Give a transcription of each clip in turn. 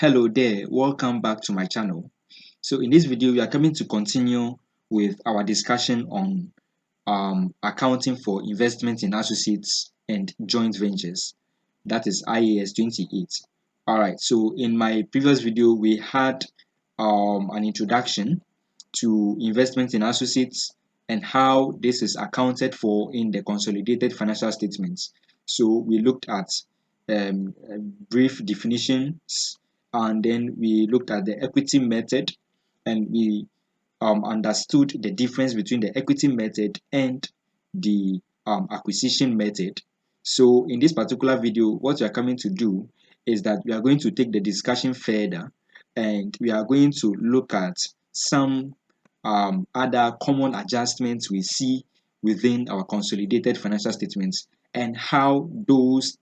Hello there, welcome back to my channel. So in this video, we are coming to continue with our discussion on accounting for investment in associates and joint ventures. That is IAS 28. Alright, so in my previous video, we had an introduction to investment in associates and how this is accounted for in the consolidated financial statements. So we looked at brief definitions, and then we looked at the equity method, and we understood the difference between the equity method and the acquisition method. So in this particular video, what we are coming to do is that we are going to take the discussion further, and we are going to look at some other common adjustments we see within our consolidated financial statements and how those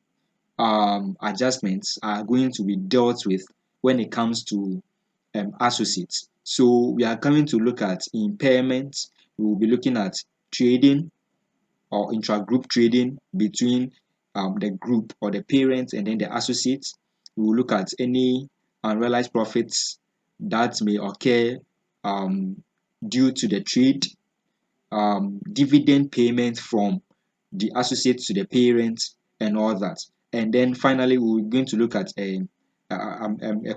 adjustments are going to be dealt with when it comes to associates. So we are coming to look at impairment. We will be looking at trading or intra-group trading between the group or the parent and then the associates. We will look at any unrealized profits that may occur due to the trade, dividend payment from the associates to the parents, and all that. And then finally, we're going to look at a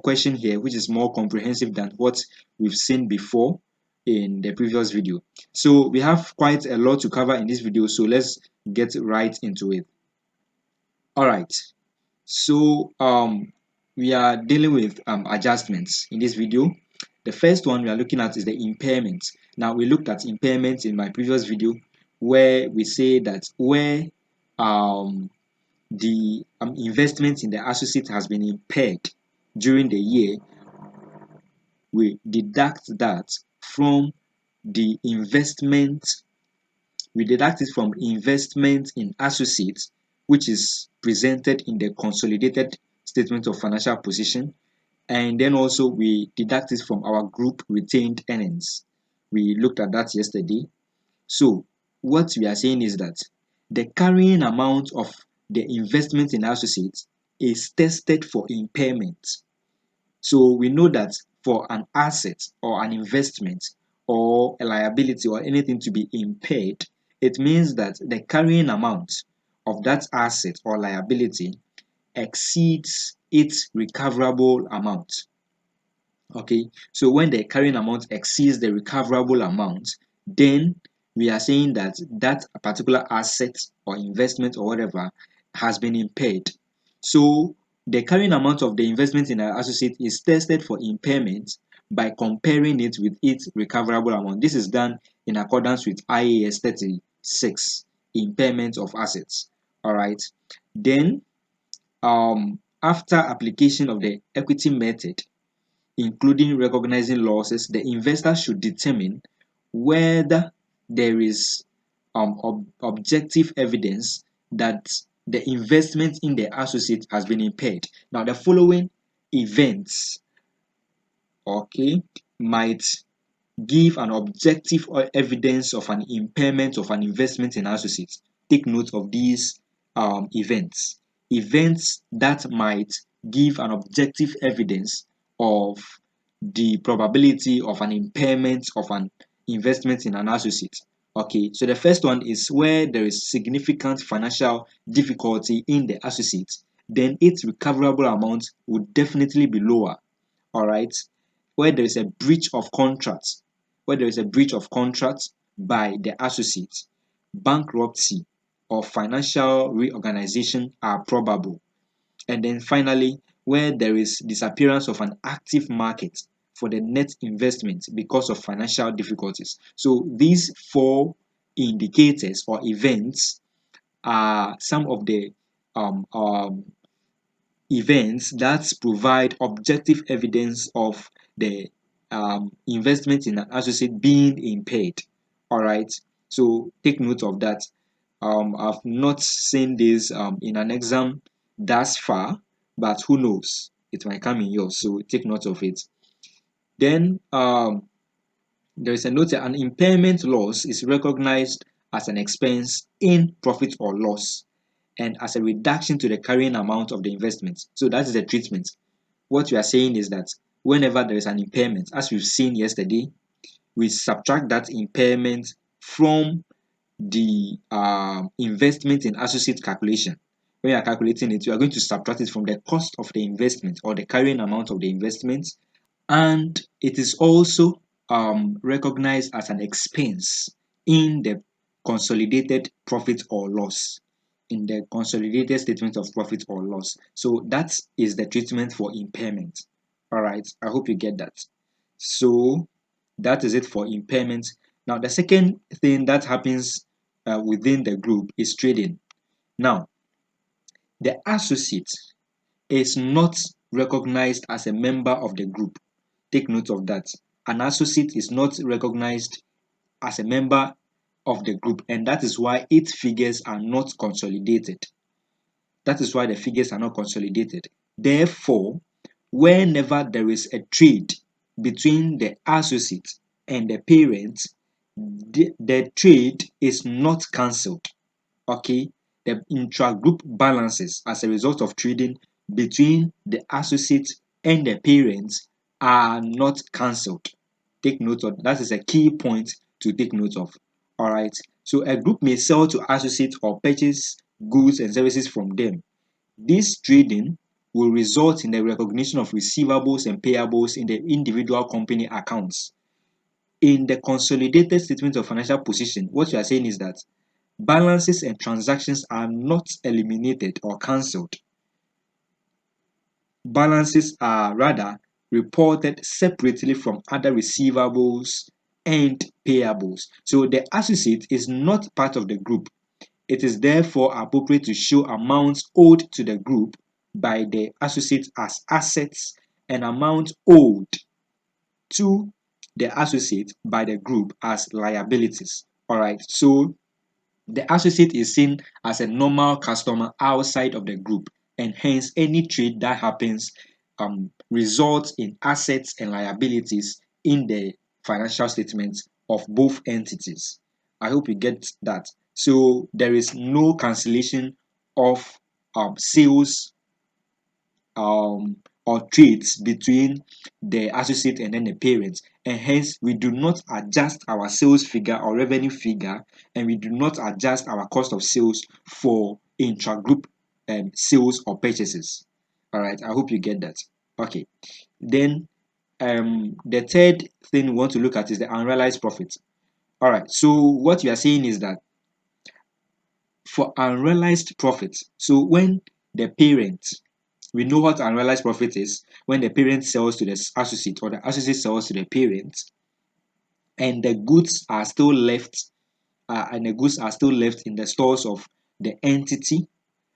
question here which is more comprehensive than what we've seen before in the previous video. So we have quite a lot to cover in this video, so let's get right into it. All right, so we are dealing with adjustments in this video. The first one we are looking at is the impairment. Now, we looked at impairment in my previous video, where we say that where the investment in the associate has been impaired during the year, we deduct that from the investment. We deduct it from investment in associates, which is presented in the consolidated statement of financial position, and then also we deduct it from our group retained earnings. We looked at that yesterday. So what we are saying is that the carrying amount of the investment in associates is tested for impairment. So we know that for an asset or an investment or a liability or anything to be impaired, it means that the carrying amount of that asset or liability exceeds its recoverable amount. Okay, so when the carrying amount exceeds the recoverable amount, then we are saying that that particular asset or investment or whatever has been impaired. So the carrying amount of the investment in an associate is tested for impairment by comparing it with its recoverable amount. This is done in accordance with IAS 36, impairment of assets. All right. Then, after application of the equity method, including recognizing losses, the investor should determine whether there is objective evidence that the investment in the associate has been impaired. Now, the following events, might give an objective or evidence of an impairment of an investment in associates. Take note of these events. Events that might give an objective evidence of the probability of an impairment of an investment in an associate. Okay, so the first one is where there is significant financial difficulty in the associate, then its recoverable amount would definitely be lower. All right, where there is a breach of contract, by the associate, bankruptcy or financial reorganization are probable. And then finally, where there is disappearance of an active market for the net investment because of financial difficulties. So these four indicators or events are some of the events that provide objective evidence of the investment in an associate being impaired. All right, so take note of that. I've not seen this in an exam thus far, but who knows, it might come in yours, so take note of it. Then there is a note that an impairment loss is recognized as an expense in profit or loss and as a reduction to the carrying amount of the investment. So that is the treatment. what we are saying is that whenever there is an impairment, as we've seen yesterday, we subtract that impairment from the investment in associate calculation. When you are calculating it, you are going to subtract it from the cost of the investment or the carrying amount of the investment, and it is also recognized as an expense in the consolidated profit or loss, in the consolidated statement of profit or loss. So that is the treatment for impairment. All right, I hope you get that. So that is it for impairment. Now, the second thing that happens within the group is trading. Now, the associate is not recognized as a member of the group. Take note of that. An associate is not recognized as a member of the group, and that is why its figures are not consolidated. That is why the figures are not consolidated. Therefore, whenever there is a trade between the associate and the parent, the trade is not cancelled. Okay, the intra-group balances as a result of trading between the associate and the parents are not cancelled. Take note of that. Is a key point to take note of. All right, so a group may sell to associates or purchase goods and services from them. This trading will result in the recognition of receivables and payables in the individual company accounts. In the consolidated statement of financial position, what you are saying is that balances and transactions are not eliminated or cancelled. Balances are rather reported separately from other receivables and payables. So the associate is not part of the group. It is therefore appropriate to show amounts owed to the group by the associate as assets and amounts owed to the associate by the group as liabilities. All right, so the associate is seen as a normal customer outside of the group, and hence any trade that happens results in assets and liabilities in the financial statements of both entities. I hope you get that. So there is no cancellation of sales or trades between the associate and then the parent, and hence we do not adjust our sales figure or revenue figure, and we do not adjust our cost of sales for intra-group sales or purchases. All right, I hope you get that. Okay, then the third thing we want to look at is the unrealized profit. All right, so what we are saying is that for unrealized profit, so when the parent, we know what unrealized profit is when the parent sells to the associate or the associate sells to the parent, and the goods are still left, in the stores of the entity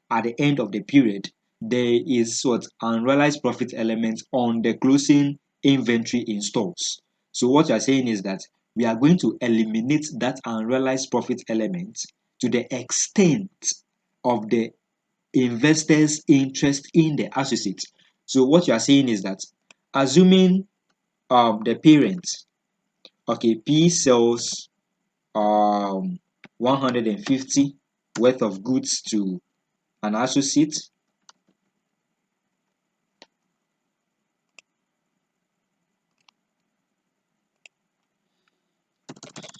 at the end of the period. There is what unrealized profit element on the closing inventory in stores. So what you are saying is that we are going to eliminate that unrealized profit element to the extent of the investors' interest in the associate. So what you are saying is that assuming the parent, okay, P sells 150 worth of goods to an associate.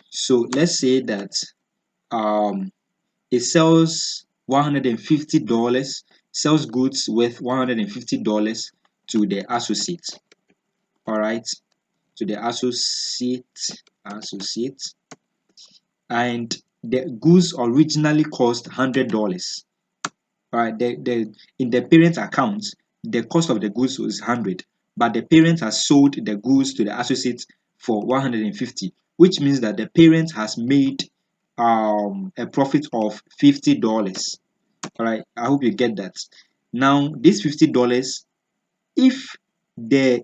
So let's say that it sells $150, sells goods worth $150 to the associate. All right, to the associate, and the goods originally cost $100. All right, in the parent account, the cost of the goods was 100, but the parent has sold the goods to the associate for 150, which means that the parent has made a profit of $50. All right, I hope you get that. Now, this $50, if the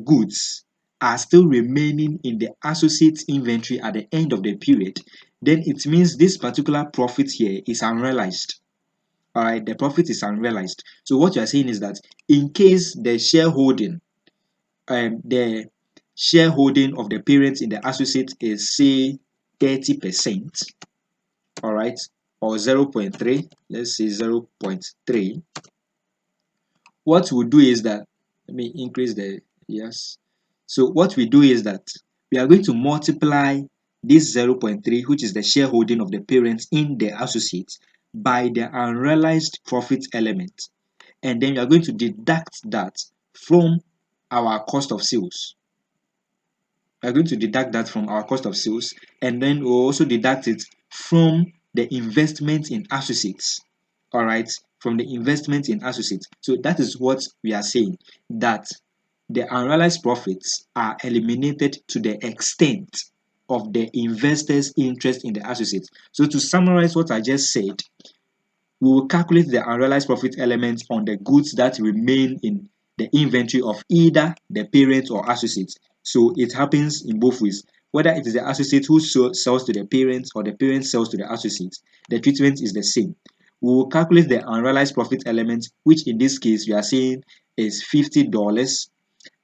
goods are still remaining in the associate's inventory at the end of the period, then it means this particular profit here is unrealized. All right, the profit is unrealized. So what you are saying is that in case the shareholding of the parents in the associate is say 30%, all right, or 0.3, let's say 0.3, what we'll do is that let me increase the yes. So what we do is that we are going to multiply this 0.3, which is the shareholding of the parents in the associates, by the unrealized profit element, and then you are going to deduct that from our cost of sales. We are going to deduct that from our cost of sales, and then we'll also deduct it from the investment in associates. All right, from the investment in associates. So that is what we are saying, that the unrealized profits are eliminated to the extent of the investor's interest in the associates. So to summarize what I just said, we will calculate the unrealized profit element on the goods that remain in the inventory of either the parent or associates. So it happens in both ways. Whether it is the associate who sells to the parent or the parent sells to the associate, the treatment is the same. We will calculate the unrealized profit element, which in this case we are saying is $50,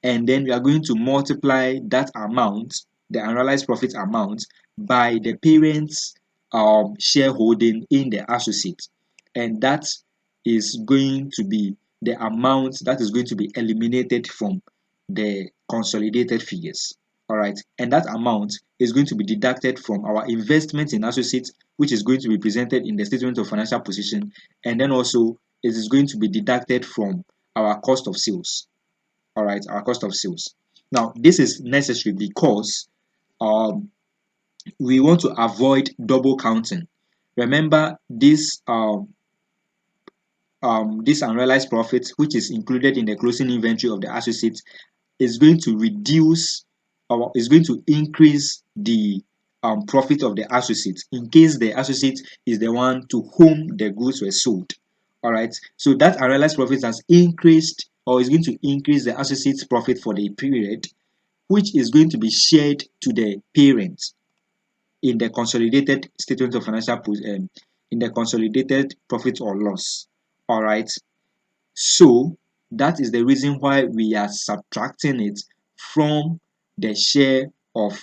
and then we are going to multiply that amount, the unrealized profit amount, by the parent's shareholding in the associate, and that is going to be the amount that is going to be eliminated from the consolidated figures. All right, and that amount is going to be deducted from our investment in associates, which is going to be presented in the statement of financial position, and then also it is going to be deducted from our cost of sales. All right, our cost of sales. Now this is necessary because um, we want to avoid double counting. Remember this unrealized profit, which is included in the closing inventory of the associate, is going to reduce or is going to increase the profit of the associate in case the associate is the one to whom the goods were sold. All right, so that unrealized profit has increased or is going to increase the associate's profit for the period, which is going to be shared to the parent in the consolidated statement of financial in the consolidated profit or loss. All right, so that is the reason why we are subtracting it from the share of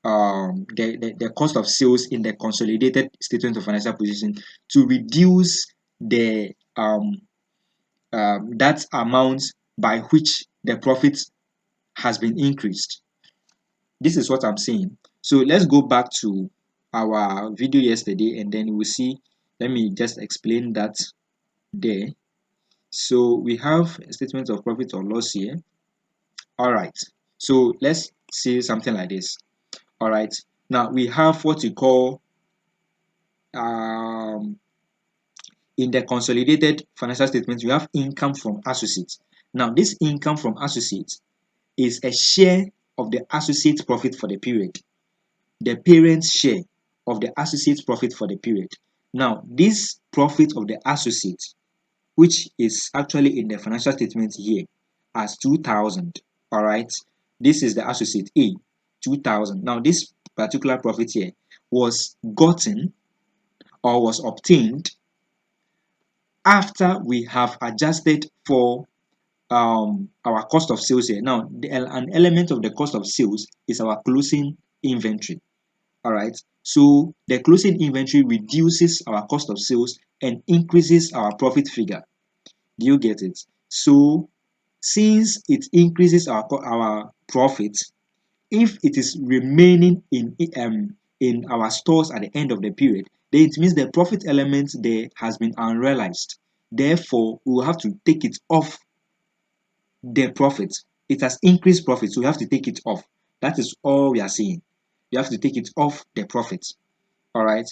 the cost of sales in the consolidated statement of financial position to reduce the that amount by which the profit has been increased. This is what I'm saying. So let's go back to our video yesterday and then we'll see. Let me just explain that there. So we have a statement of profit or loss here. All right. So let's see something like this. All right. Now we have what we call in the consolidated financial statements, we have income from associates. Now this income from associates is a share of the associate profit for the period, the parent's share of the associate's profit for the period. Now this profit of the associate, which is actually in the financial statement here as 2,000. All right, this is the associate A, 2,000. Now this particular profit here was gotten or was obtained after we have adjusted for our cost of sales here. Now an element of the cost of sales is our closing inventory. All right, so the closing inventory reduces our cost of sales and increases our profit figure. Do you get it? So since it increases our profit, if it is remaining in our stores at the end of the period, then it means the profit element there has been unrealized. Therefore, we will have to take it off the profit. It has increased profit, so we have to take it off. That is all we are saying. You have to take it off the profit. All right.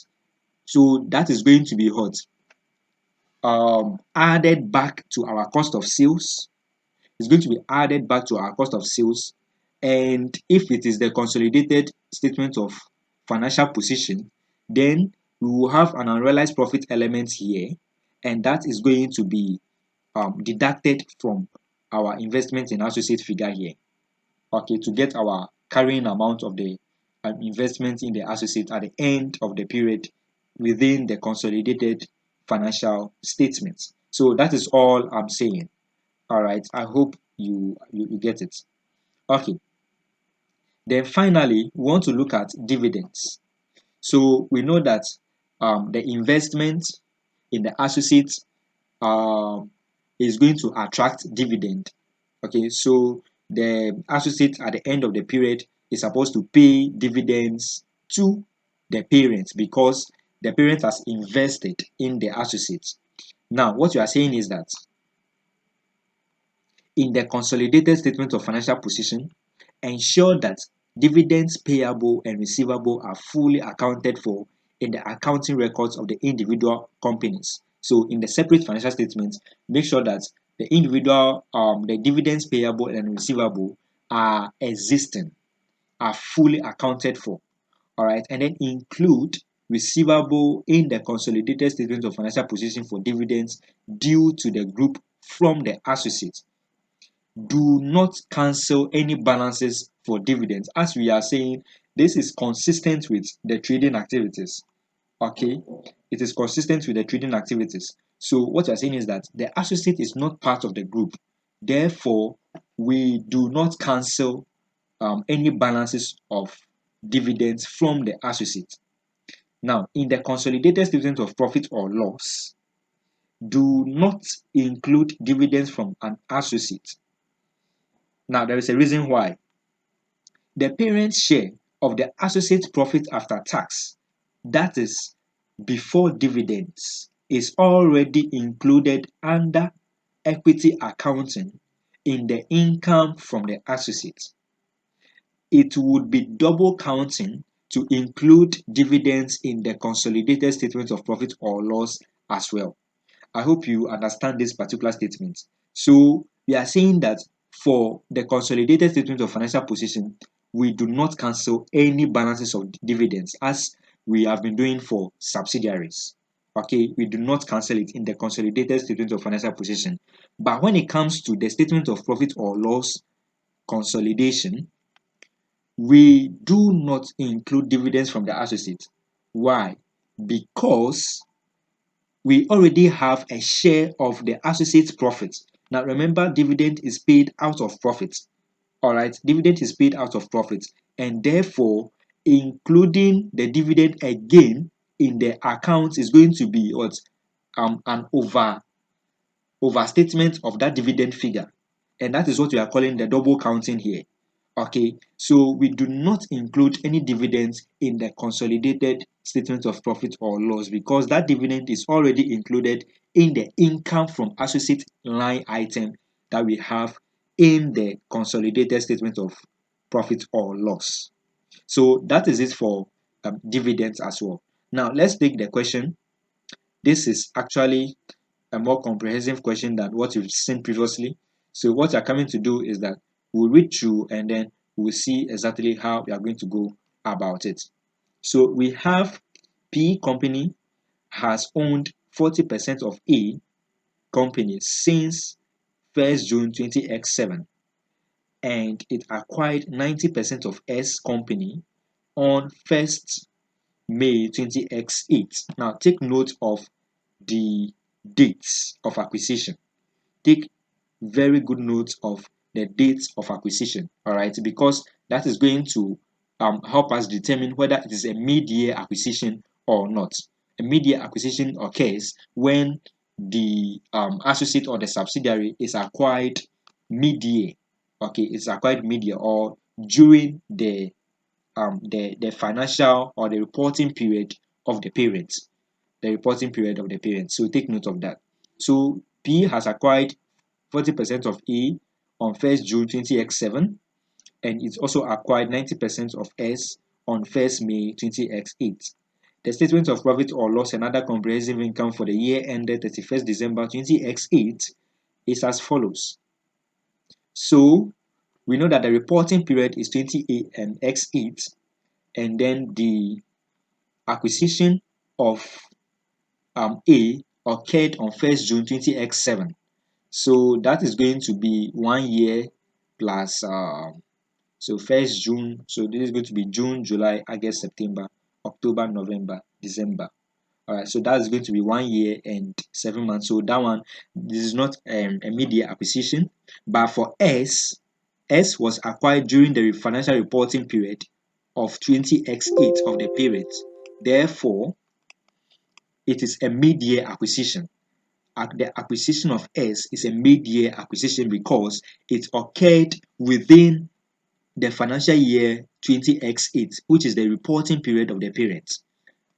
So that is going to be what added back to our cost of sales. It's going to be added back to our cost of sales. And if it is the consolidated statement of financial position, then we will have an unrealized profit element here, and that is going to be deducted from our investment in associate figure here. Okay, to get our carrying amount of the investment in the associate at the end of the period within the consolidated financial statements. So that is all I'm saying. All right, I hope you get it. Okay, then finally we want to look at dividends. So we know that the investment in the associate um, is going to attract dividend. Okay, so the associate at the end of the period is supposed to pay dividends to the parent because the parent has invested in the associate. Now, what you are saying is that in the consolidated statement of financial position, ensure that dividends payable and receivable are fully accounted for in the accounting records of the individual companies. So in the separate financial statements, make sure that the dividends payable and receivable are existing, are fully accounted for. All right, and then include receivable in the consolidated statement of financial position for dividends due to the group from the associate. Do not cancel any balances for dividends. As we are saying, this is consistent with the trading activities. Okay, it is consistent with the trading activities. So what you're saying is that the associate is not part of the group. Therefore, we do not cancel any balances of dividends from the associate. Now, in the consolidated statement of profit or loss, do not include dividends from an associate. Now, there is a reason why. The parent's share of the associate profit after tax, that is before dividends, is already included under equity accounting in the income from the associate. It would be double counting to include dividends in the consolidated statement of profit or loss as well. I hope you understand this particular statement. So we are saying that for the consolidated statement of financial position, we do not cancel any balances of dividends as we have been doing for subsidiaries. Okay, we do not cancel it in the consolidated statement of financial position. But when it comes to the statement of profit or loss consolidation, we do not include dividends from the associate. Why? Because we already have a share of the associate's profit. Now remember, dividend is paid out of profit. All right, dividend is paid out of profit, and therefore including the dividend again in the account is going to be what an overstatement of that dividend figure, and that is what we are calling the double counting here. Okay, so we do not include any dividends in the consolidated statement of profit or loss because that dividend is already included in the income from associate line item that we have in the consolidated statement of profit or loss. So that is it for dividends as well. Now let's take the question. This is actually a more comprehensive question than what you've seen previously. So what you're coming to do is that we'll read through and then we'll see exactly how we are going to go about it. So we have P company has owned 40% of A company since 1st June 20x7 and it acquired 90% of S company on 1st May 20x8. Now take note of the dates of acquisition. Take very good note of the dates of acquisition, all right, because that is going to help us determine whether it is a mid-year acquisition or not. A mid-year acquisition occurs when the associate or the subsidiary is acquired mid-year. Okay, it's acquired mid-year or during the financial or the reporting period of the parent. The reporting period of the parent. So take note of that. So P has acquired 40% of A on 1st June 20x7 and it also acquired 90% of S on 1st May 20x8. The statement of profit or loss and other comprehensive income for the year ended 31st December 20x8 is as follows. So we know that the reporting period is 20x8 and then the acquisition of A occurred on 1st June 20x7. So that is going to be 1 year plus so 1st June. So this is going to be June, July, August, September, October, November, December. All right, so that is going to be 1 year and 7 months. So that one, this is not a mid-year acquisition, but for S was acquired during the financial reporting period of 20x8 of the period. Therefore, it is a mid-year acquisition. the acquisition of S is a mid-year acquisition because it occurred within the financial year 20x8, which is the reporting period of the parent.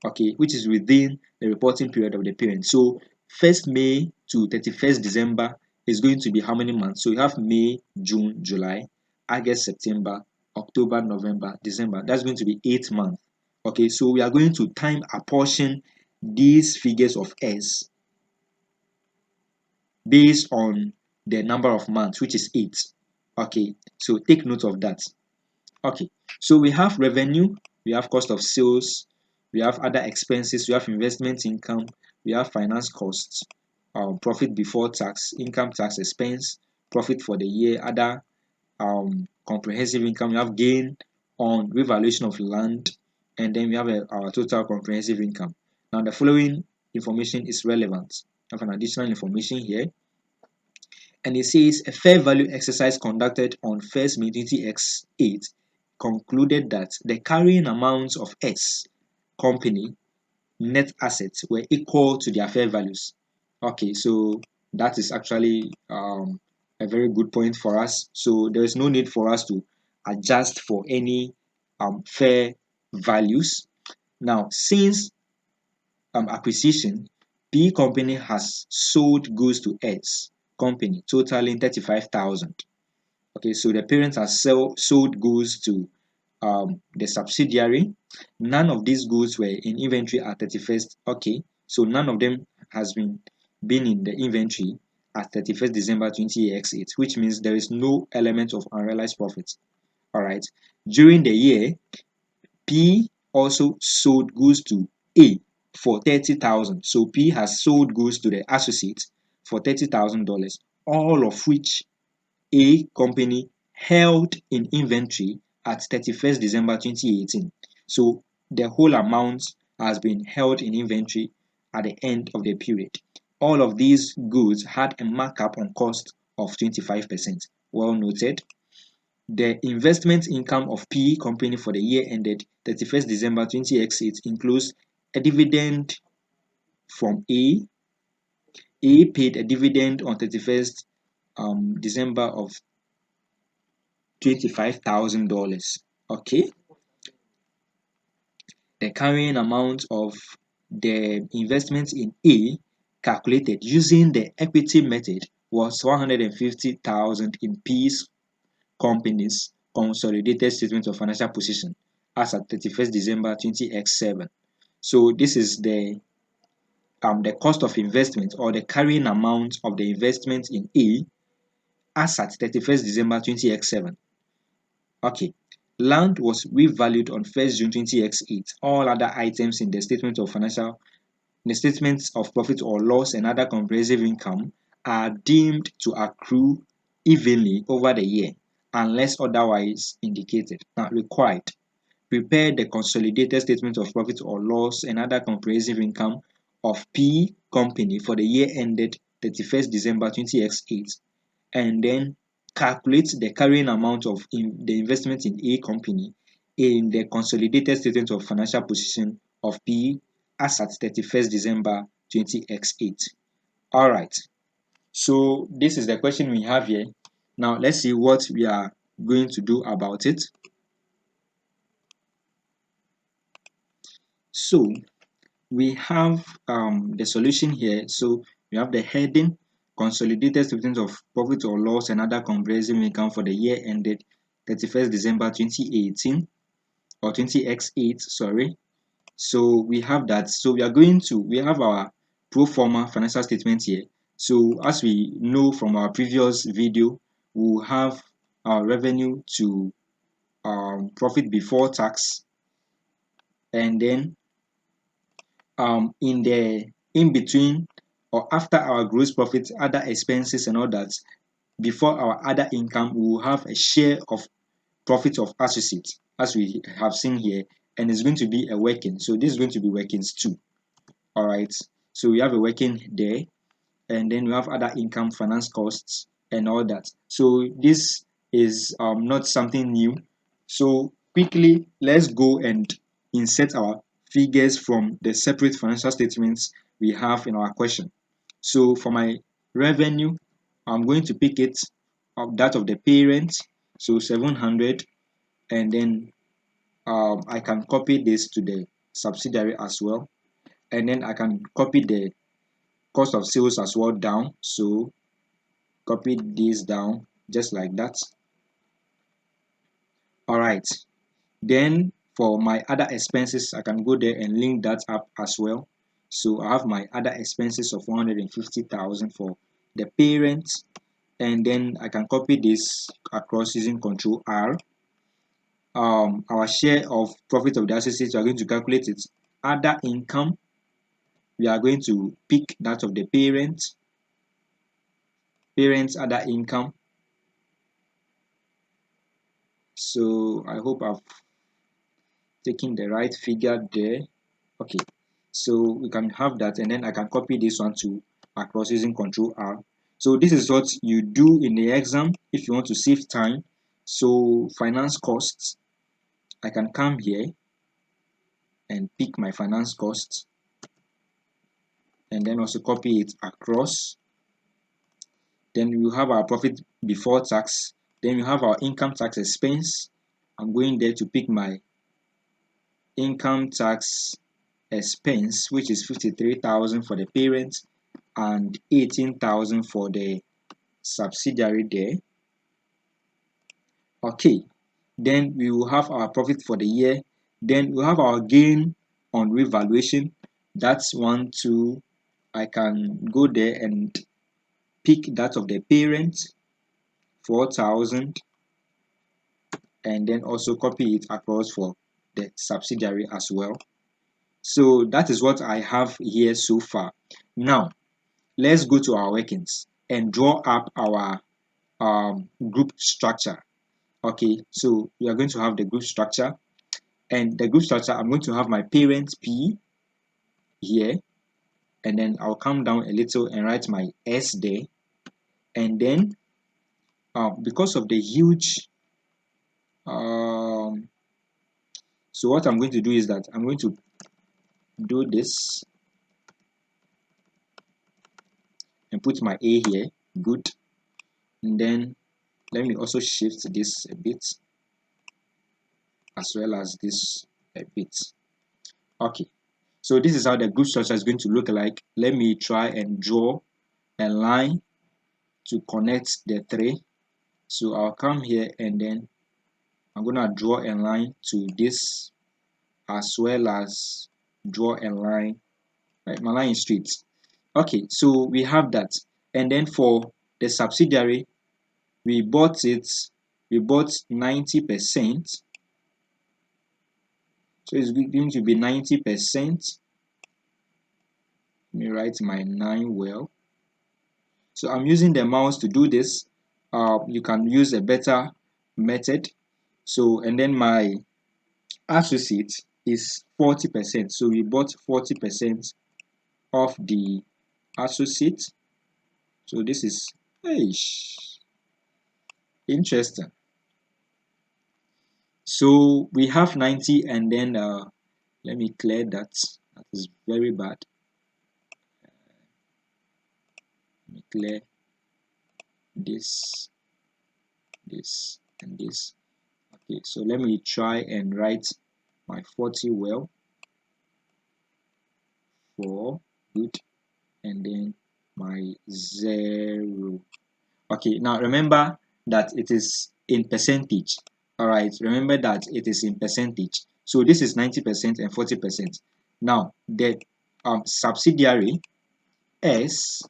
Okay, which is within the reporting period of the parent. So 1st May to 31st December is going to be how many months? So you have May, June, July, August, September, October, November, December. That's going to be 8 months. Okay, so we are going to time apportion these figures of S based on the number of months, which is 8. Okay, so take note of that. Okay, so we have revenue, we have cost of sales, we have other expenses, we have investment income, we have finance costs, profit before tax, income tax expense, profit for the year, other comprehensive income, we have gain on revaluation of land, and then we have our total comprehensive income. Now the following information is relevant. I have an additional information here, and it says a fair value exercise conducted on 1st May 20x8 concluded that the carrying amounts of S company net assets were equal to their fair values. Okay, so that is actually a very good point for us. So there is no need for us to adjust for any fair values. Now, since acquisition, P company has sold goods to S company totaling 35,000. Okay, so the parent has sold goods to the subsidiary. None of these goods were in inventory at 31st. Okay, so none of them has been in the inventory at 31st December 20x8, which means there is no element of unrealized profit. All right, during the year, P also sold goods to A for 30,000. So P has sold goods to the associate for $30,000, all of which A company held in inventory at 31st December 2018. So the whole amount has been held in inventory at the end of the period. All of these goods had a markup on cost of 25%. Well noted. The investment income of PE company for the year ended 31st December 20x8 includes a dividend from A. A paid a dividend on 31st December of $25,000. Okay, the carrying amount of the investment in A calculated using the equity method was 150,000 in P's company's consolidated statement of financial position as at 31st December 20x7. So this is the cost of investment or the carrying amount of the investment in A as at 31st December 20x7. Okay, land was revalued on 1st June 20x8. All other items in the statements of profit or loss and other comprehensive income are deemed to accrue evenly over the year unless otherwise indicated. Now, required. Prepare the consolidated statement of profit or loss and other comprehensive income of P company for the year ended 31st December 20x8, and then calculate the carrying amount of the investment in A company in the consolidated statement of financial position of P as at 31st December 20x8. All right. So this is the question we have here. Now let's see what we are going to do about it. So we have the solution here. So we have the heading consolidated statement of profit or loss and other comprehensive income for the year ended 31st December 2018 or 20x8, sorry. So we have that. So we have our pro forma financial statement here. So as we know from our previous video, we'll have our revenue to profit before tax, and then in between or after our gross profit, other expenses and all that, before our other income, we will have a share of profit of associates, as we have seen here, and it's going to be a working. So this is going to be workings too. All right. So we have a working there, and then we have other income, finance costs, and all that. So this is not something new. So quickly, let's go and insert our figures from the separate financial statements we have in our question. So for my revenue, I'm going to pick it of that of the parent, so 700, and then I can copy this to the subsidiary as well, and then I can copy the cost of sales as well down. So copy this down just like that. All right. Then for my other expenses, I can go there and link that up as well. So I have my other expenses of 150,000 for the parent, and then I can copy this across using Control R. Our share of profit of the associates, we are going to calculate it. Other income, we are going to pick that of the parents other income. So I hope I've taken the right figure there. Okay, so we can have that, and then I can copy this one to across using Control R. So this is what you do in the exam if you want to save time. So finance costs, I can come here and pick my finance costs, and then also copy it across. Then we have our profit before tax. Then we have our income tax expense. I'm going there to pick my income tax expense, which is 53,000 for the parent and 18,000 for the subsidiary there. Okay, then we will have our profit for the year. Then we'll have our gain on revaluation. That's 1, 2. I can go there and pick that of the parent, 4,000, and then also copy it across for the subsidiary as well. So that is what I have here so far. Now let's go to our workings and draw up our group structure. Okay, so we are going to have the group structure, and the group structure, I'm going to have my parent P here, and then I'll come down a little and write my S there, and then because of the huge so what I'm going to do is that I'm going to do this and put my A here. Good. And then let me also shift this a bit, as well as this a bit. Okay, so this is how the group structure is going to look like. Let me try and draw a line to connect the three. So I'll come here and then I'm gonna draw a line to this, as well as draw a line. Right, my line is straight. Okay, so we have that. And then for the subsidiary, we bought 90%. So it's going to be 90%. Let me write my 9 well. So I'm using the mouse to do this. You can use a better method. So, and then my associate is 40%. So we bought 40% of the associate. So this is interesting. So we have 90, and then let me clear that. That is very bad. Let me clear this, and this. Okay, so let me try and write my 40 well. 4, good, and then my 0. Okay, now remember that it is in percentage. All right, remember that it is in percentage. So this is 90% and 40%. Now the subsidiary S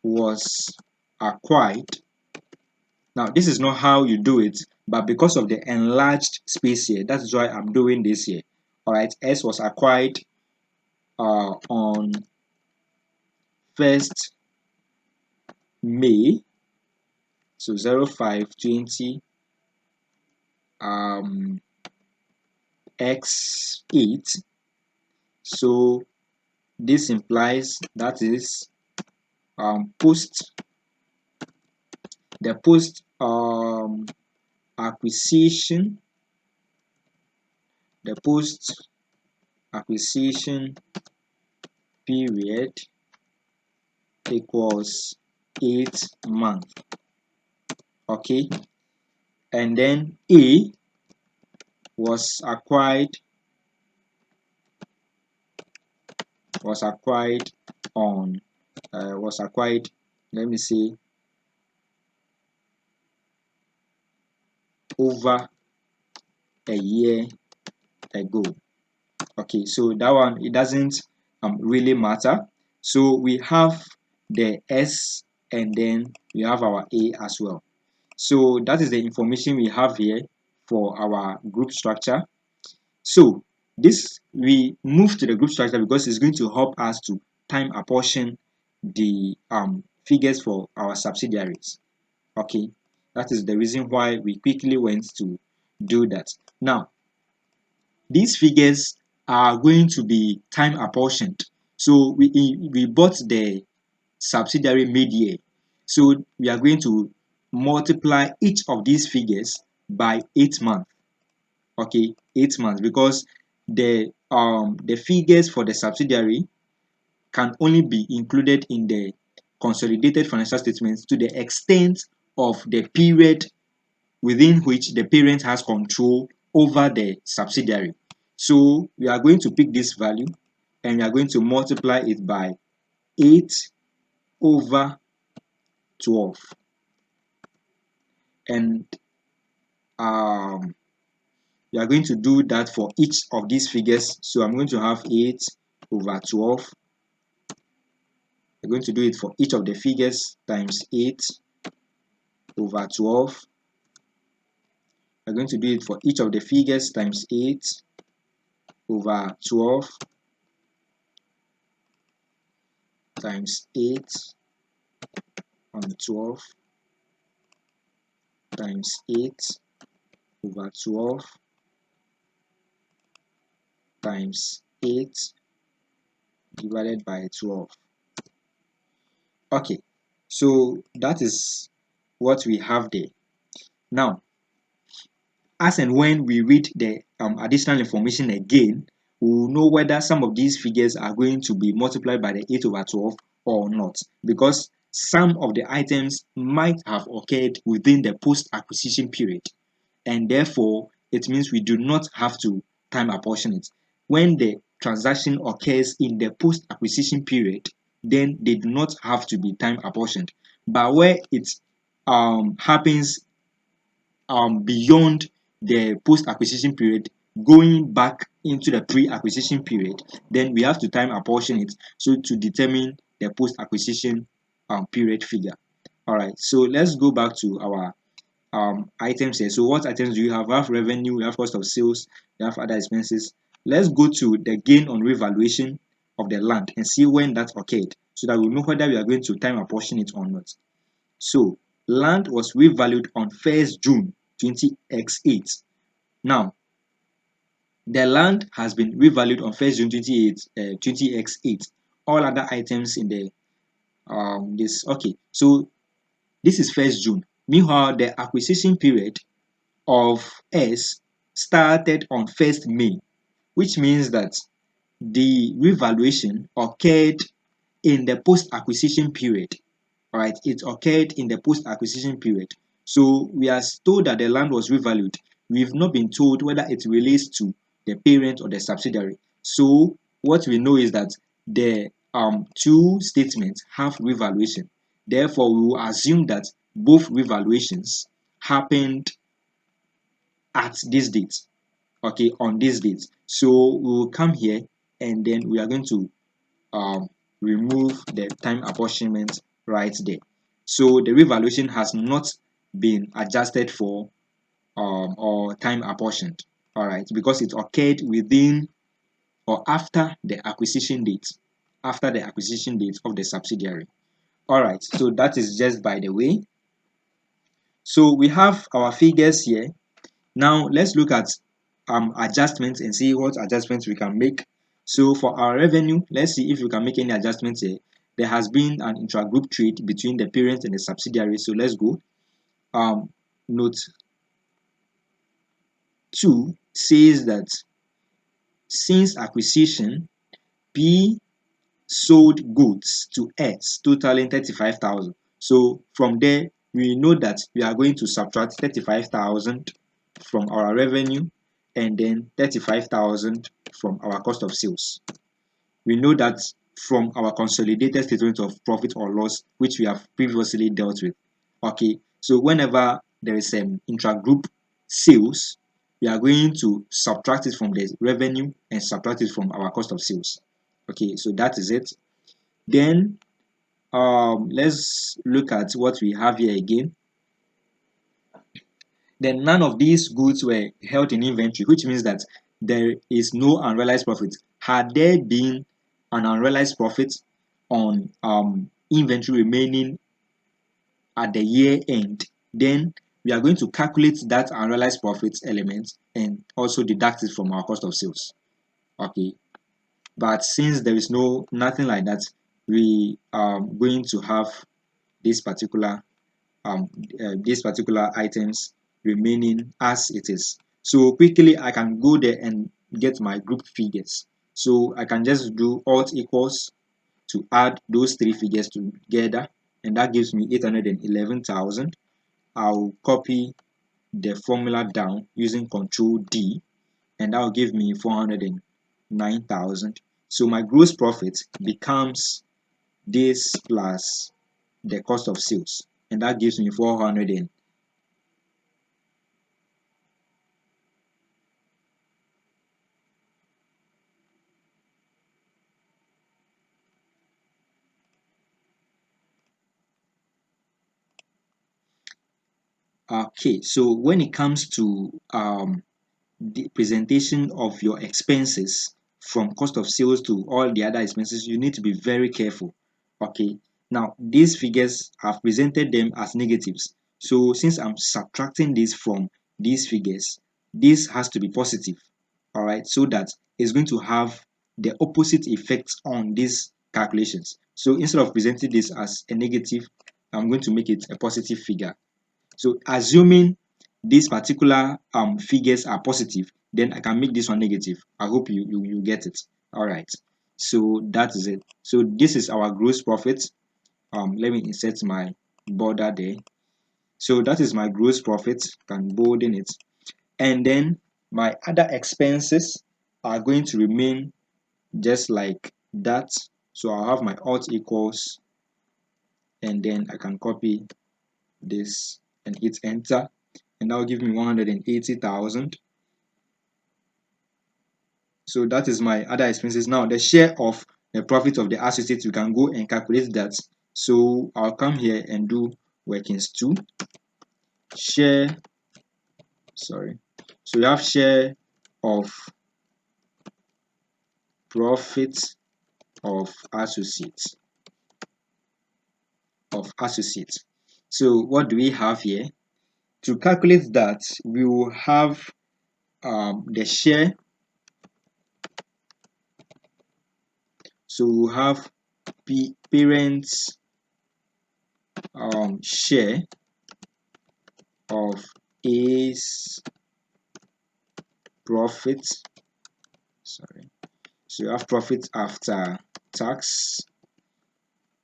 was acquired. Now this is not how you do it, but because of the enlarged space here, that is why I'm doing this here. All right, S was acquired on 1st May, so 05/20 x8. So this implies that is post acquisition, the post acquisition period equals 8 months. Okay, and then A was acquired on let me say over a year ago. Okay, so that one, it doesn't really matter. So we have the S and then we have our A as well. So that is the information we have here for our group structure. So this, we move to the group structure because it's going to help us to time apportion the figures for our subsidiaries. Okay, that is the reason why we quickly went to do that. Now, these figures are going to be time apportioned. So we bought the subsidiary mid-year. So we are going to multiply each of these figures by 8 months. Okay, 8 months, because the figures for the subsidiary can only be included in the consolidated financial statements to the extent of the period within which the parent has control over the subsidiary. So we are going to pick this value and we are going to multiply it by 8 over 12. And we are going to do that for each of these figures. So I'm going to have 8 over 12. We're going to do it for each of the figures times 8 over 12. We're going to do it for each of the figures times 8 over 12 times 8 on 12 times 8 over 12 times 8 divided by 12. Okay, so that is what we have there. Now, as and when we read the additional information again, we will know whether some of these figures are going to be multiplied by the 8 over 12 or not, because some of the items might have occurred within the post-acquisition period, and therefore it means we do not have to time apportion it. When the transaction occurs in the post-acquisition period, then they do not have to be time apportioned. But where it happens beyond the post-acquisition period, going back into the pre-acquisition period, then we have to time apportion it so to determine the post-acquisition period figure. All right, so let's go back to our items here. So what items do you have? We have revenue, we have cost of sales, we have other expenses. Let's go to the gain on revaluation of the land and see when that occurred, so that we know whether we are going to time apportion it or not. So land was revalued on 1st June 20x8. Now, the land has been revalued on 1st June 20x8. All other items in the okay. So this is 1st June. Meanwhile, the acquisition period of S started on 1st May, which means that the revaluation occurred in the post-acquisition period. All right, it occurred in the post-acquisition period. So we are told that the land was revalued. We've not been told whether it relates to the parent or the subsidiary. So what we know is that the two statements have revaluation. Therefore, we will assume that both revaluations happened at this date. Okay, on this date. So we will come here and then we are going to remove the time apportionment right there. So the revaluation has not been adjusted for or time apportioned. All right, because it occurred within or after the acquisition date, of the subsidiary. All right, so that is just by the way. So we have our figures here. Now let's look at adjustments and see what adjustments we can make. So for our revenue, let's see if we can make any adjustments here. There has been an intra-group trade between the parent and the subsidiary. So let's go. Note 2 says that since acquisition, P sold goods to us totaling 35,000. So from there, we know that we are going to subtract 35,000 from our revenue and then 35,000 from our cost of sales. We know that from our consolidated statement of profit or loss, which we have previously dealt with. Okay, so whenever there is an intra-group sales, we are going to subtract it from the revenue and subtract it from our cost of sales. Okay, so that is it. Then let's look at what we have here again. Then none of these goods were held in inventory, which means that there is no unrealized profit. Had there been an unrealized profit on inventory remaining at the year end, then we are going to calculate that unrealized profit element and also deduct it from our cost of sales. Okay, but since there is nothing like that, we are going to have this particular these particular items remaining as it is. So quickly I can go there and get my group figures. So I can just do alt equals to add those three figures together, and that gives me 811,000. I'll copy the formula down using Control D, and that will give me 409,000. So my gross profit becomes this plus the cost of sales, and that gives me 400. Okay, so when it comes to the presentation of your expenses from cost of sales to all the other expenses, you need to be very careful. Okay, now these figures I've presented them as negatives. So since I'm subtracting this from these figures, this has to be positive. All right, so that it's going to have the opposite effect on these calculations. So instead of presenting this as a negative, I'm going to make it a positive figure. So assuming these particular figures are positive, then I can make this one negative. I hope you get it. All right. So that is it. So this is our gross profit. Let me insert my border there. So that is my gross profit. Can bolden it. And then my other expenses are going to remain just like that. So I'll have my alt equals, and then I can copy this and hit enter, and that will give me 180,000. So that is my other expenses. Now the share of the profit of the associates, we can go and calculate that. So I'll come here and do workings 2 share. Sorry. So we have share of profit of associates So what do we have here? To calculate that, we will have the share. So we'll have parents share of A's profit. Sorry. So you have profit after tax.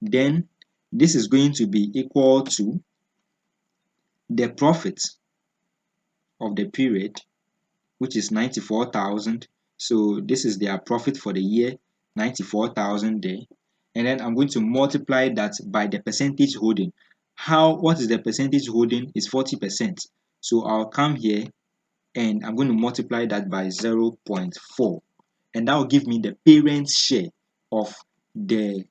Then this is going to be equal to the profit of the period, which is 94,000. So this is their profit for the year, 94,000 there. And then I'm going to multiply that by the percentage holding. What is the percentage holding? Is 40%. So I'll come here and I'm going to multiply that by 0.4, and that will give me the parent's share of the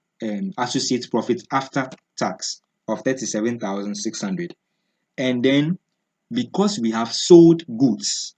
associate profit after tax of 37,600. And then because we have sold goods,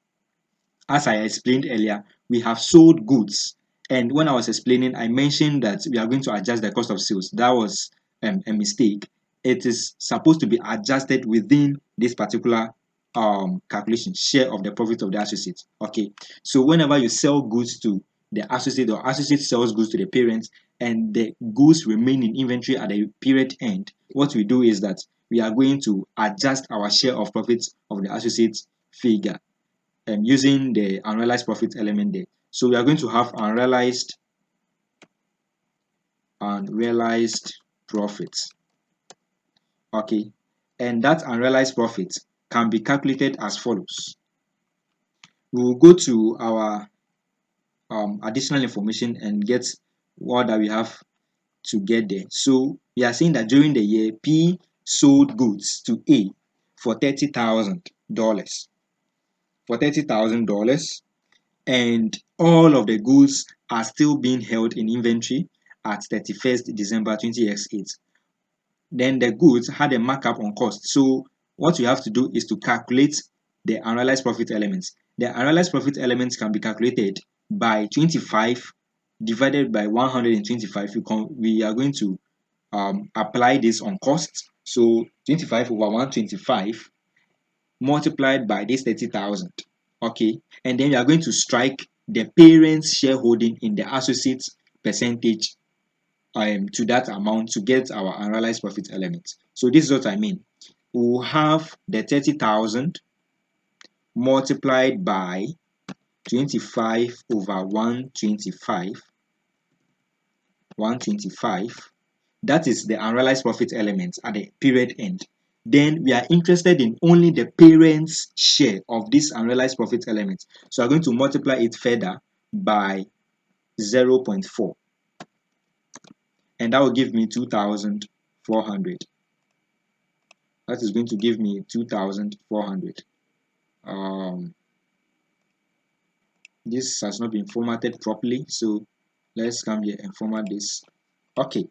as I explained earlier, we have sold goods. And when I was explaining, I mentioned that we are going to adjust the cost of sales. That was a mistake. It is supposed to be adjusted within this particular calculation, share of the profit of the associate. Okay, so whenever you sell goods to the associate, or associate sells goods to the parent, and the goods remain in inventory at the period end, what we do is that we are going to adjust our share of profits of the associate figure using the unrealized profit element there. So we are going to have unrealized unrealized profit. Okay, and that unrealized profit can be calculated as follows. We will go to our additional information and get what that we have to get there. So we are saying that during the year, P sold goods to A for $30,000. For $30,000, and all of the goods are still being held in inventory at 31st December 2008. Then the goods had a markup on cost. So what you have to do is to calculate the unrealized profit elements. The unrealized profit elements can be calculated by 25 divided by 125. We are going to apply this on cost. So 25 over 125 multiplied by this 30,000. Okay, and then we are going to strike the parent's shareholding in the associates percentage to that amount to get our unrealized profit element. So this is what I mean. We will have the 30,000 multiplied by 25 over 125. That is the unrealized profit element at the period end. Then we are interested in only the parent's share of this unrealized profit element. So I'm going to multiply it further by 0.4. And that will give me 2,400. That is going to give me 2,400. This has not been formatted properly, so let's come here and format this. Okay,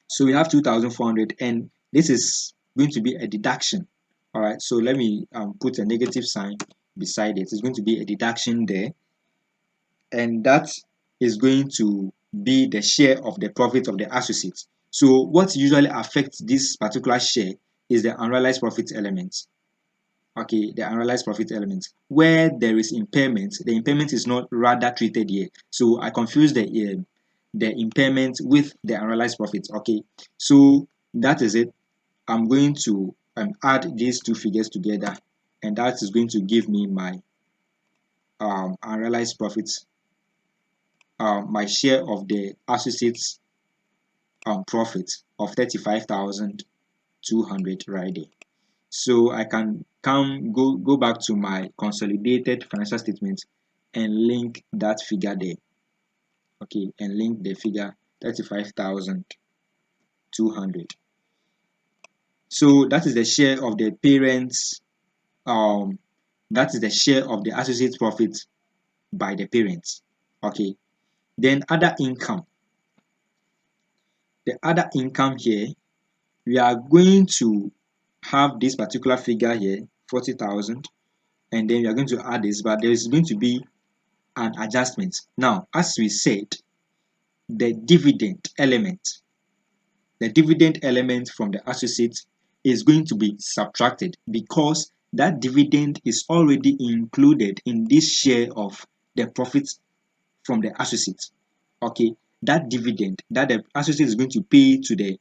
so we have 2,400, and this is going to be a deduction. All right, so let me put a negative sign beside it. It's going to be a deduction there, and that is going to be the share of the profit of the associates. So what usually affects this particular share is the unrealized profit element. Okay, the unrealized profit element. Where there is impairment, the impairment is not rather treated here. So I confuse the impairment with the unrealized profit. Okay, so that is it. I'm going to add these two figures together, and that is going to give me my unrealized profits, my share of the associates profit of 35,200 right there. So I can go back to my consolidated financial statement and link that figure there. Okay, and link the figure 35,200. So that is the share of the parents. That is the share of the associate profit by the parents. Okay, then other income. The other income here, we are going to have this particular figure here, 40,000, and then we are going to add this, but there is going to be an adjustment. Now, as we said, the dividend element from the associate is going to be subtracted because that dividend is already included in this share of the profits from the associate. Okay, that dividend that the associate is going to pay to the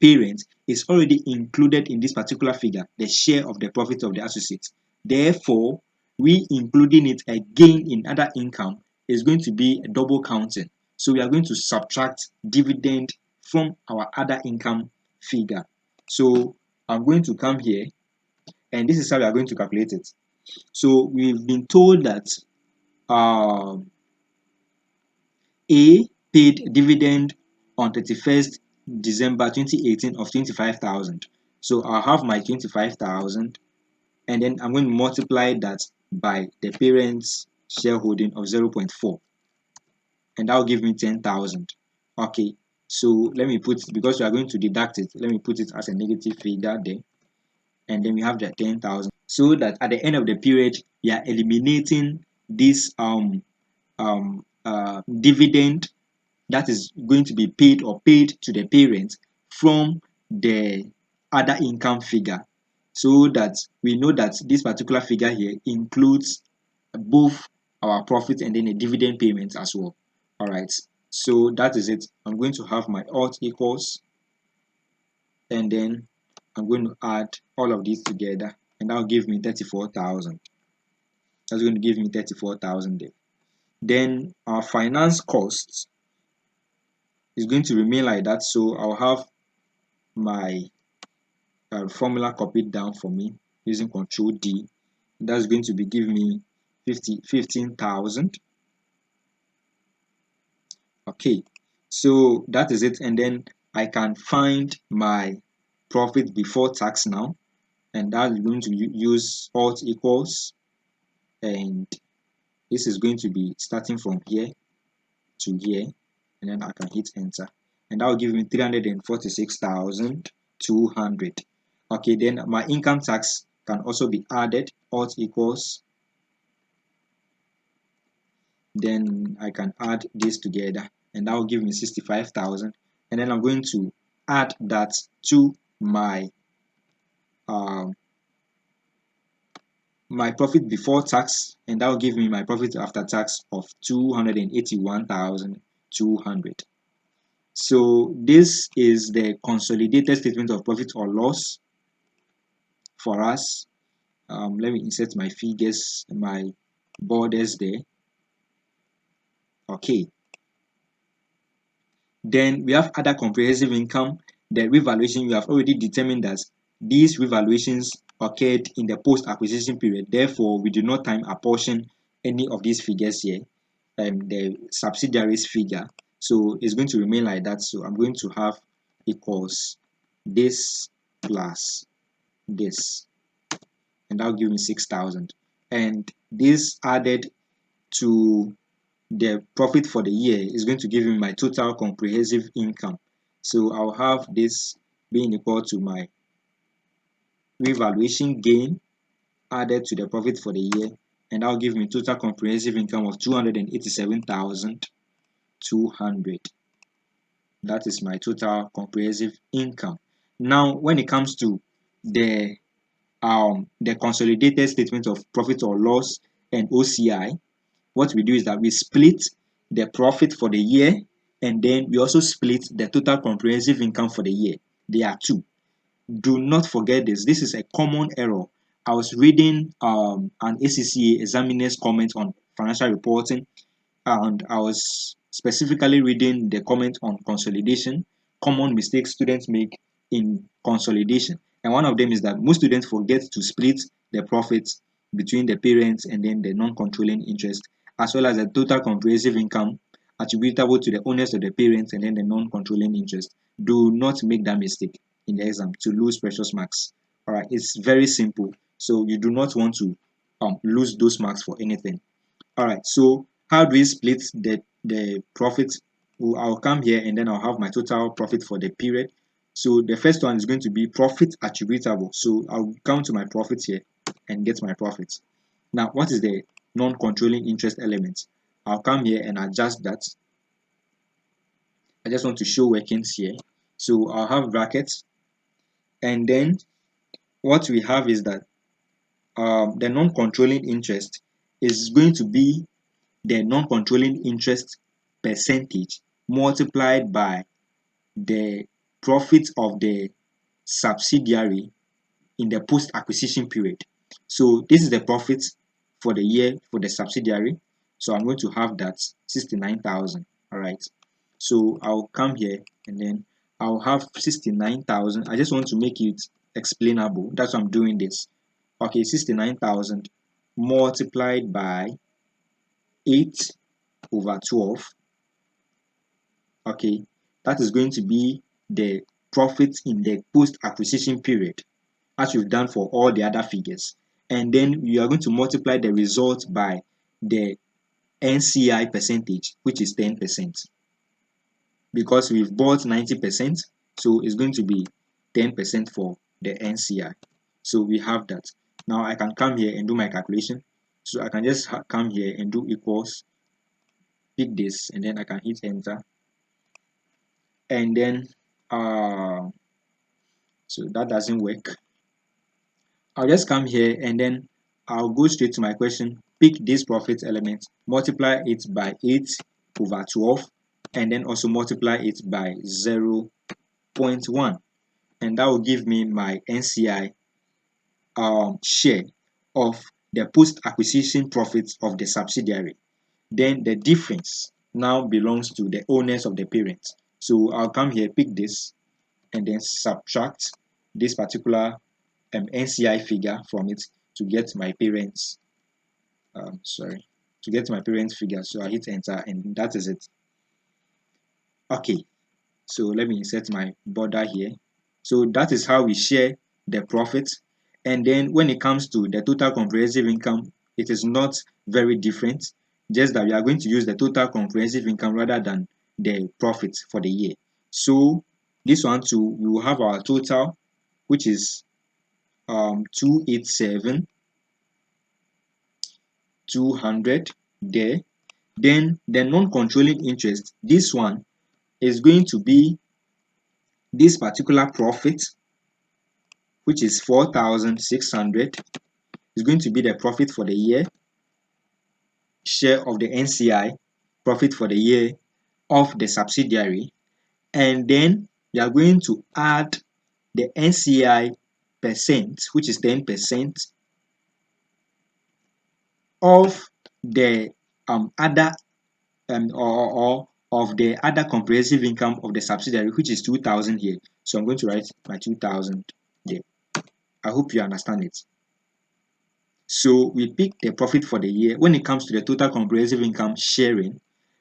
parent is already included in this particular figure, the share of the profit of the associate. Therefore, we including it again in other income is going to be a double counting. So we are going to subtract dividend from our other income figure. So I'm going to come here, and this is how we are going to calculate it. So we've been told that A paid dividend on 31st December 2018 of 25,000. So I'll have my 25,000, and then I'm going to multiply that by the parents' shareholding of 0.4, and that will give me 10,000. Okay, so let me put, because we are going to deduct it, let me put it as a negative figure there, and then we have the 10,000. So that at the end of the period, we are eliminating this dividend that is going to be paid or paid to the parents from the other income figure, so that we know that this particular figure here includes both our profit and then the dividend payments as well. All right, so that is it. I'm going to have my alt equals, and then I'm going to add all of these together, and that'll give me 34,000. That's going to give me 34,000 there. Then our finance costs, it's going to remain like that. So I'll have my formula copied down for me using Control D. That's going to be give me 15,000. Okay, so that is it, and then I can find my profit before tax now, and that's going to use alt equals, and this is going to be starting from here to here, and then I can hit enter, and that will give me 346,200. Okay, then my income tax can also be added, alt equals, then I can add this together, and that will give me 65,000, and then I'm going to add that to my my profit before tax, and that will give me my profit after tax of 281,200. So this is the consolidated statement of profit or loss for us. Let me insert my figures, my borders there. Okay. Then we have other comprehensive income. The revaluation, we have already determined that these revaluations occurred in the post-acquisition period. Therefore, we do not time apportion any of these figures here, the subsidiaries figure. So it's going to remain like that. So I'm going to have equals this plus this, and that'll give me 6,000. And this added to the profit for the year is going to give me my total comprehensive income. So I'll have this being equal to my revaluation gain added to the profit for the year, and that'll give me total comprehensive income of 287,200. That is my total comprehensive income. Now, when it comes to the consolidated statement of profit or loss and OCI, what we do is that we split the profit for the year, and then we also split the total comprehensive income for the year. They are two. Do not forget this. This is a common error. I was reading an ACCA examiner's comment on financial reporting, and I was specifically reading the comment on consolidation, common mistakes students make in consolidation. And one of them is that most students forget to split the profits between the parents and then the non-controlling interest, as well as the total comprehensive income attributable to the owners of the parents and then the non-controlling interest. Do not make that mistake in the exam to lose precious marks. All right, it's very simple. So you do not want to lose those marks for anything. All right, so how do we split the profit? Well, I'll come here and then I'll have my total profit for the period. So the first one is going to be profit attributable. So I'll come to my profit here and get my profit. Now, what is the non-controlling interest element? I'll come here and adjust that. I just want to show workings here. So I'll have brackets, and then what we have is that the non-controlling interest is going to be the non-controlling interest percentage multiplied by the profit of the subsidiary in the post-acquisition period. So this is the profit for the year for the subsidiary. So I'm going to have that 69,000. All right. So I'll come here and then I'll have 69,000. I just want to make it explainable. That's why I'm doing this. Okay, 69,000 multiplied by 8 over 12. Okay, that is going to be the profit in the post-acquisition period, as we've done for all the other figures. And then we are going to multiply the result by the NCI percentage, which is 10%. Because we've bought 90%, so it's going to be 10% for the NCI. So we have that. Now I can come here and do my calculation. So I can just come here and do equals, pick this, and then I can hit enter. And then so that doesn't work. I'll just come here and then I'll go straight to my question, pick this profit element, multiply it by 8 over 12, and then also multiply it by 0.1, and that will give me my NCI share of the post-acquisition profits of the subsidiary. Then the difference now belongs to the owners of the parent. So I'll come here, pick this, and then subtract this particular NCI figure from it to get my parents to get my parents figure. So I hit enter, and that is it. Okay, so let me insert my border here. So that is how we share the profit. And then when it comes to the total comprehensive income, it is not very different, just that we are going to use the total comprehensive income rather than the profit for the year. So this one too, we will have our total, which is 287 200 there. Then the non-controlling interest, this one is going to be this particular profit, which is 4,600, is going to be the profit for the year, share of the NCI, profit for the year of the subsidiary, and then you are going to add the NCI percent, which is 10% of the other or of the other comprehensive income of the subsidiary, which is 2,000 here. So I'm going to write my 2,000 there. I hope you understand it. So we pick the profit for the year. When it comes to the total comprehensive income sharing,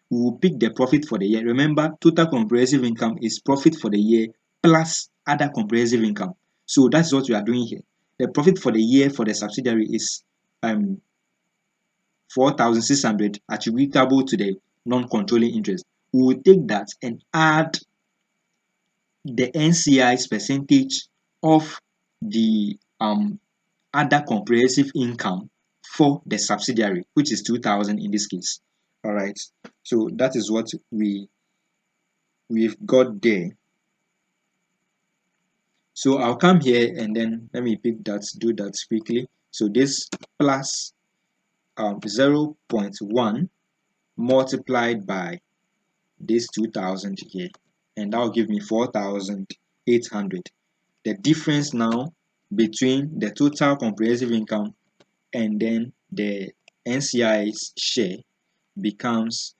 we will pick the profit for the year. Remember, total comprehensive income is profit for the year plus other comprehensive income. So that's what we are doing here. The profit for the year for the subsidiary is 4,600 attributable to the non-controlling interest. We will take that and add the NCI's percentage of the other comprehensive income for the subsidiary, which is 2,000 in this case. All right, so that is what we've got there. So I'll come here and then let me pick that, do that quickly. So this plus 0.1 multiplied by this 2,000 here, and that will give me 4,800. The difference now between the total comprehensive income and then the NCI's share becomes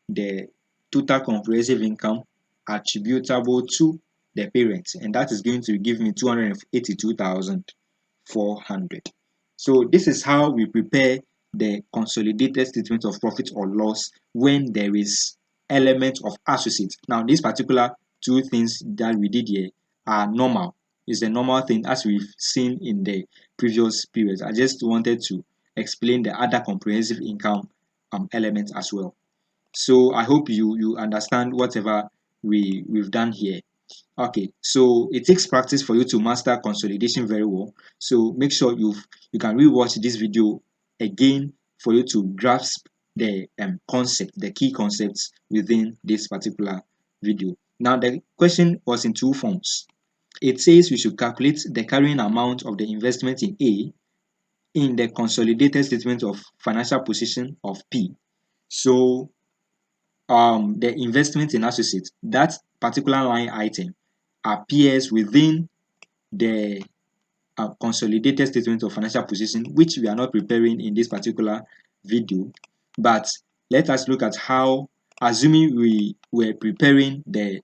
the total comprehensive income attributable to the parents, and that is going to give me 282,400. So this is how we prepare the consolidated statement of profit or loss when there is element of associates. Now these particular two things that we did here are normal. It's a normal thing as we've seen in the previous periods. I just wanted to explain the other comprehensive income elements as well. So I hope you understand whatever we've done here. Okay, so it takes practice for you to master consolidation very well. So make sure you can rewatch this video again for you to grasp the concept, the key concepts within this particular video. Now the question was in two forms. It says we should calculate the carrying amount of the investment in A in the consolidated statement of financial position of P. So the investment in associates, that particular line item appears within the consolidated statement of financial position, which we are not preparing in this particular video. But let us look at how, assuming we were preparing the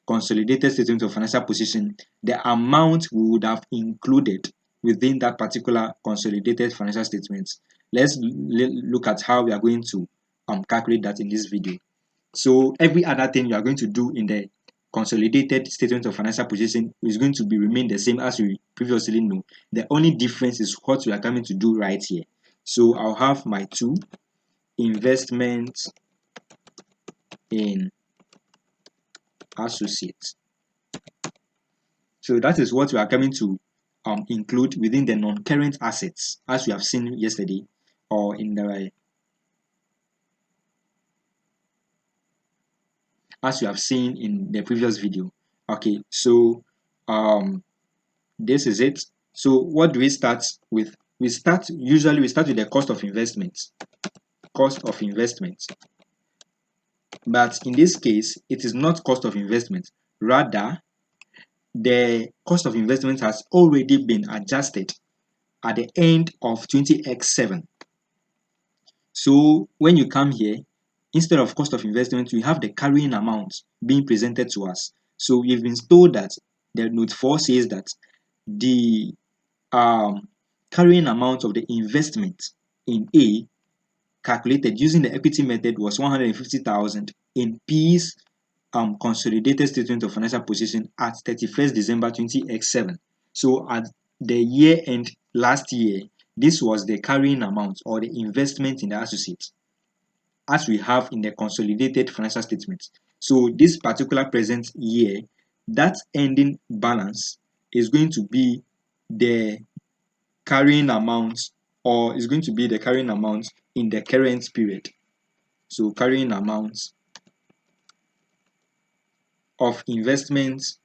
consolidated statement of financial position, the amount we would have included within that particular consolidated financial statement. Let's look at how we are going to calculate that in this video. So every other thing you are going to do in the consolidated statement of financial position is going to be remain the same as we previously know. The only difference is what we are coming to do right here. So I'll have my two investments in associates. So that is what we are coming to include within the non-current assets, as we have seen yesterday, or in the as you have seen in the previous video. Okay, so this is it. So what do we start with? Usually we start with the cost of investment. Cost of investment. But in this case, it is not cost of investment. Rather, the cost of investment has already been adjusted at the end of 20x7. So when you come here, instead of cost of investment, we have the carrying amount being presented to us. So we've been told that the note 4 says that the carrying amount of the investment in A calculated using the equity method was 150,000 in P's consolidated statement of financial position at 31st December 20x7. So at the year end last year, this was the carrying amount or the investment in the associate as we have in the consolidated financial statements. So this particular present year, that ending balance is going to be the carrying amount or is going to be the carrying amount in the current period. So carrying amount of investments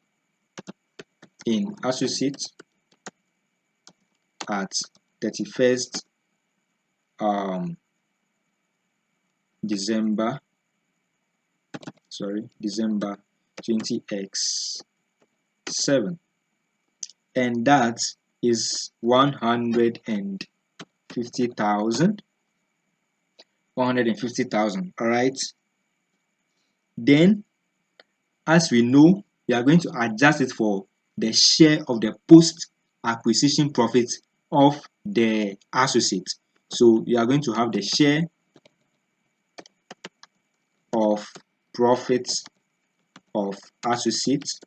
in associates at 31st December December 20x7, and that is 150,000. All right. Then, as we know, we are going to adjust it for the share of the post acquisition profit of the associate. So you are going to have the share of profits of associates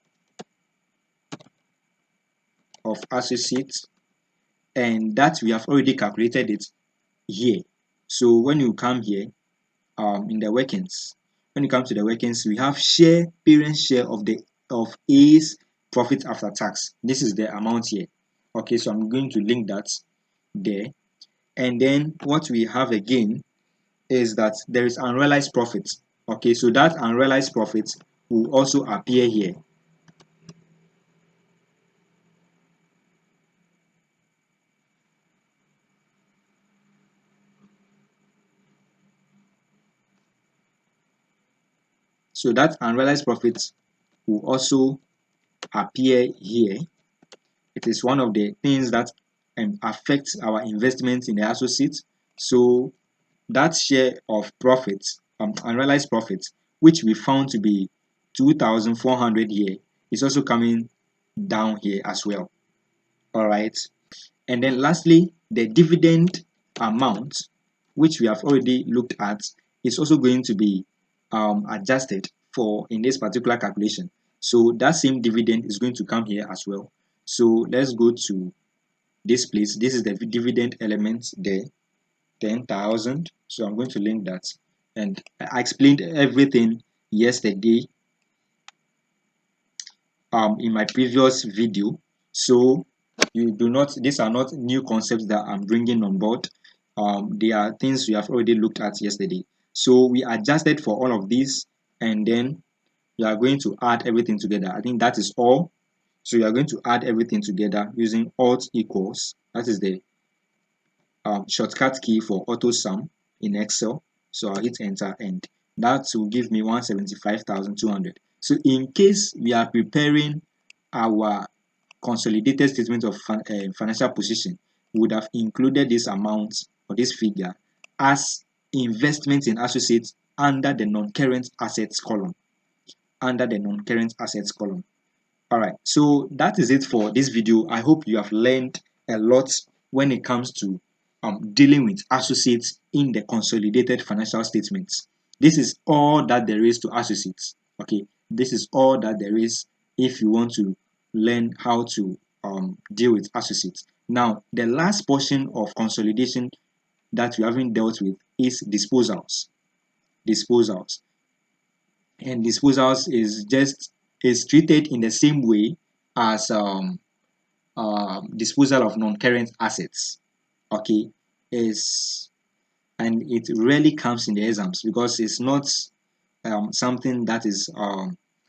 and that we have already calculated it here. So when you come here in the workings, when you come to the workings, we have parent share of A's profit after tax. This is the amount here. Okay, so I'm going to link that there. And then what we have again is that there is unrealized profit. Okay, so that unrealized profit will also appear here. So that unrealized profit will also appear here. It is one of the things that affects our investments in the associates. So that share of profits, unrealized profits, which we found to be 2,400 here, is also coming down here as well. All right. And then lastly, the dividend amount, which we have already looked at, is also going to be adjusted for in this particular calculation. So that same dividend is going to come here as well. So let's go to this place. This is the dividend element there, 10,000. So I'm going to link that. And I explained everything yesterday in my previous video. So these are not new concepts that I'm bringing on board. They are things we have already looked at yesterday. So we adjusted for all of these, and then we are going to add everything together. I think that is all. So you are going to add everything together using alt equals. That is the shortcut key for auto sum in Excel. So I'll hit enter and that will give me 175,200. So in case we are preparing our consolidated statement of financial position, we would have included this amount or this figure as investment in associates under the non-current assets column. All right, so that is it for this video. I hope you have learned a lot when it comes to dealing with associates in the consolidated financial statements. This is all that there is to associates. Okay, this is all that there is if you want to learn how to deal with associates. Now, the last portion of consolidation that we haven't dealt with is disposals. Disposals. And disposals is treated in the same way as disposal of non-current assets. Okay, is and it rarely comes in the exams because it's not something that is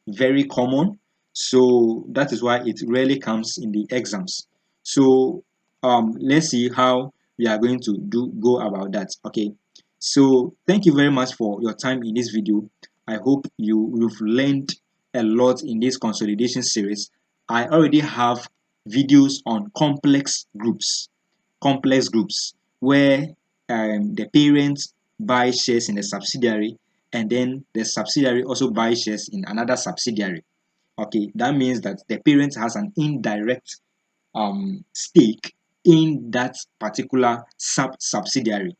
very common. So that is why it rarely comes in the exams. So let's see how we are going to go about that. Okay, so thank you very much for your time in this video. I hope you've learned a lot in this consolidation series. I already have videos on complex groups where the parents buy shares in the subsidiary and then the subsidiary also buys shares in another subsidiary. Okay, that means that the parent has an indirect stake in that particular subsidiary.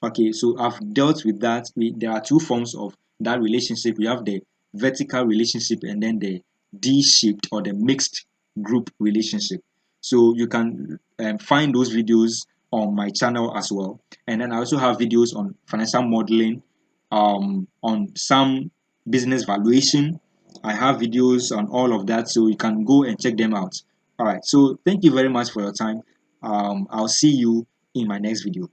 Okay, so I've dealt with that. There are two forms of that relationship. We have the vertical relationship and then the D-shaped or the mixed group relationship. So you can find those videos on my channel as well. And then I also have videos on financial modeling, on some business valuation. I have videos on all of that, so you can go and check them out. All right, so thank you very much for your time. I'll see you in my next video.